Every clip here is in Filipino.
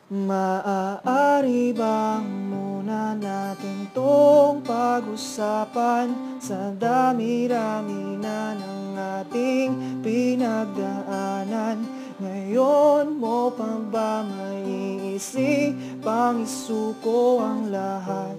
Maaari bang muna natin tong pag-usapan sa dami-dami na ng ating pinagdaanan? Ngayon mo pa ba maiisipang isuko ang lahat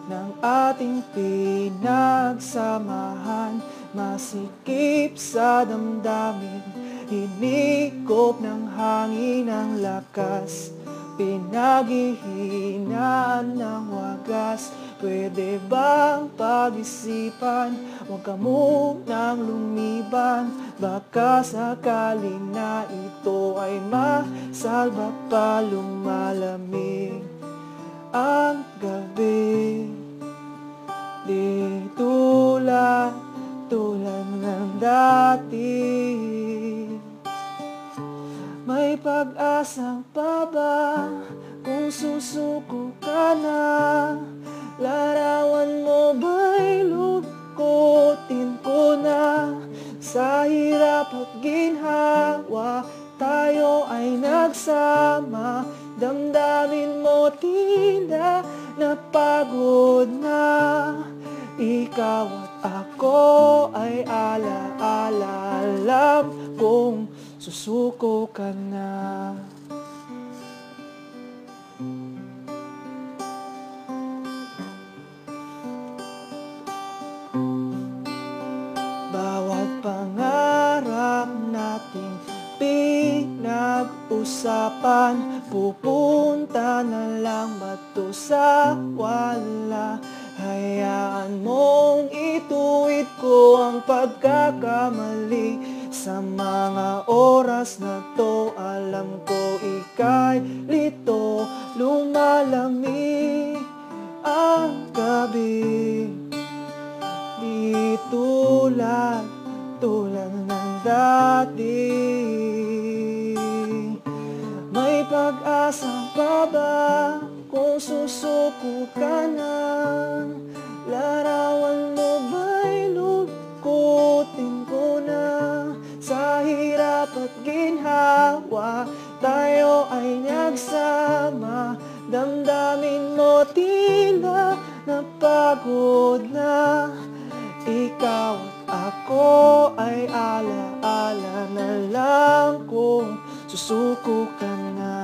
ng ating pinagsamahan? Masikip sa damdamin, hinigop ng hangin ang lakas, pinaghihinaan ng wagas. Pwede bang pag-isipan, huwag ka munang lumiban? Baka sakali na ito ay masalba pa, lumalamig ang gabi. Di tulad ng dati, may pag-asa pa ba kung susuko ka na? Larawan mo ba'y lukutin ko na? Sa hirap at ginhawa, tayo ay nagsama. Damdamin mo tila napagod na. Ikaw at ako ay ala-ala, alam kong susuko ka na. Bawat pangarap nating pinag-usapan, pupunta na lang ba to sa wala? Hayaan mong ituwid ko ang pagkakamali. Sa mga oras na to, alam ko ika'y lito. Lumalamig ang gabi, di tulad ng dati. May pag-asa pa ba kung susuko ka na? Larawan mo ba'y lukutin ko na? Sa hirap at ginhawa, tayo ay nagsama. Damdamin mo tila napagod na. Ikaw at ako ay ala-ala na lang kung susuko ka na.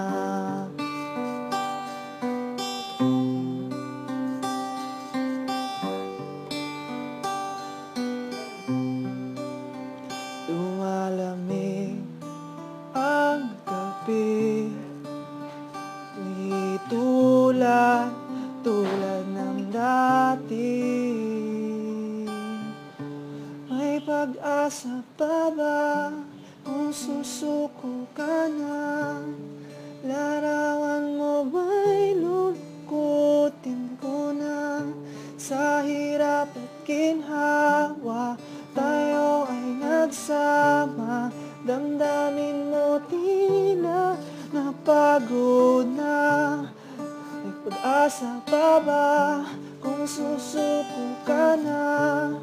Lumalamig ang gabi, di tulad ng dati. May pag-asa pa ba kung susuko ka na? Larawan mo ba'y lukutin ko na? Sa hirap at ginhawa, tayo ay nagsama. Damdamin mo tila napagod na. May pag-asa pa ba kung susuko ka na?